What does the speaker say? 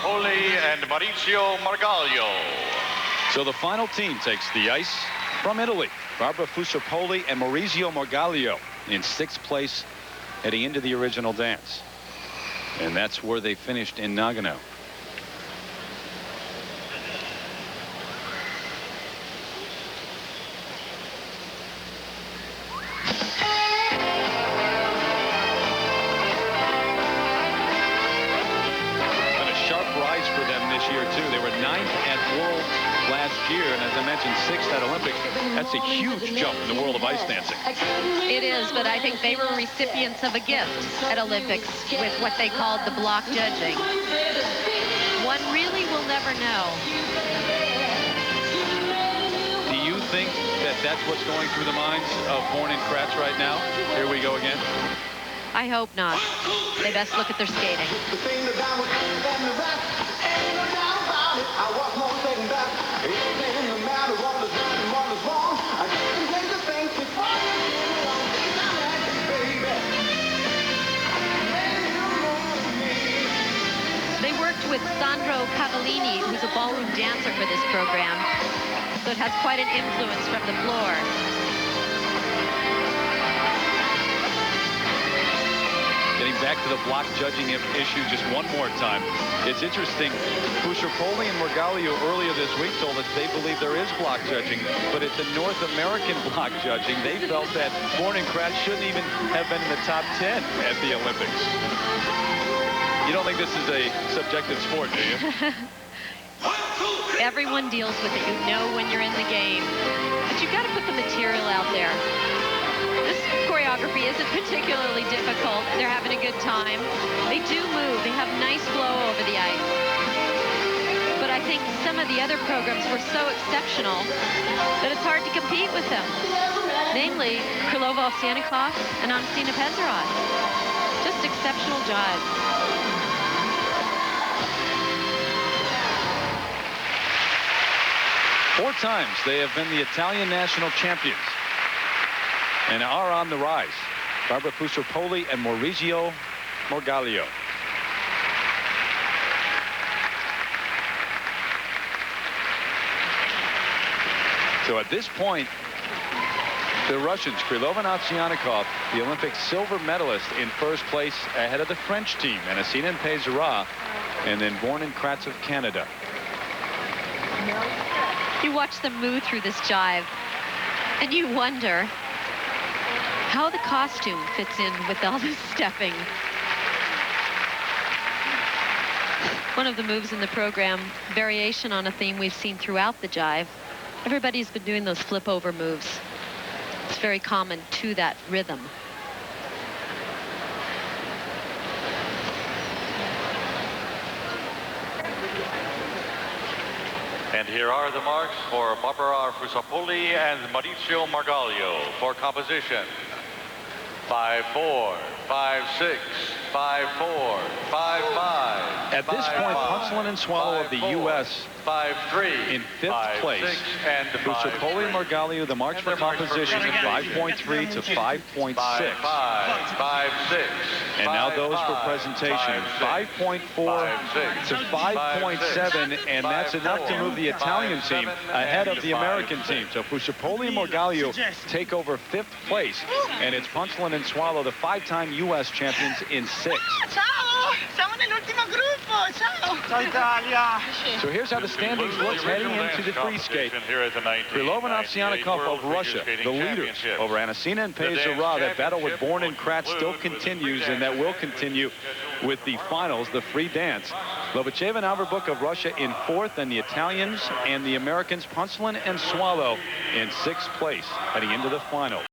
Fusar-Poli and Margaglio. So the final team takes the ice from Italy. Barbara Fusar-Poli and Maurizio Margaglio in 6th place heading into the original dance. And that's where they finished in Nagano. For them this year too. They were 9th at Worlds last year, and as I mentioned, 6th at Olympics. That's a huge jump in the world of ice dancing. It is, but I think they were recipients of a gift at Olympics with what they called the block judging. One really will never know. Do you think that that's what's going through the minds of Born and Kratz right now? Here we go again. I hope not. They best look at their skating. They worked with Sandro Cavallini, who's a ballroom dancer for this program, so it has quite an influence from the floor. Getting back to the block judging issue just one more time. It's interesting. Fusar-Poli and Margaglio earlier this week told us they believe there is block judging, but at the North American block judging, they felt that Born and Kratz shouldn't even have been in the top 10 at the Olympics. You don't think this is a subjective sport, do you? Everyone deals with it. You know when you're in the game, but you've got to put the material out there. This choreography isn't particularly difficult. They're having a good time. They do move. They have nice flow over the ice. But I think some of the other programs were so exceptional that it's hard to compete with them. Namely, Krylova Ovsyannikov and Anastina Pezerod. Just exceptional jive. Four times they have been the Italian national champions and are on the rise. Barbara Fusar-Poli and Maurizio Margaglio. So at this point, the Russians, Krylova and Ovsyannikov, the Olympic silver medalist, in first place ahead of the French team, Anastina and Pezerod, and then Born and Kratz of Canada. You watch them move through this jive, and you wonder how the costume fits in with all this stepping. One of the moves in the program, variation on a theme we've seen throughout the jive. Everybody's been doing those flip over moves. It's very common to that rhythm. And here are the marks for Barbara Fusar-Poli and Maurizio Margaglio for composition. 5-4, 5-6, 5-4, 5-5. At this point, Punchline and Swallow of the U.S. 5-3 in 5th place. And Fusar-Poli and Margaglio, the marks for composition, 5.3 to 5.6. 5-6. And now those for presentation, 5.4 to 5.7, and that's enough to move the Italian team ahead of the American team. So Fusar-Poli and Margaglio take over 5th place, and it's Punchline and Swallow, the 5-time U.S. champions, in 6th. Ciao! Siamo nell'ultimo gruppo! Ciao! Ciao Italia! So here's how the standings look heading into the free skate. Krylova and Ovsyannikov of Russia, the leaders over Anastina and Pezerod. That battle with Born and Kratz still continues, and that will continue with the finals, the free dance. Lobacheva and Averbuk of Russia in 4th, and the Italians and the Americans, Punchline and Swallow, in 6th place heading into the final.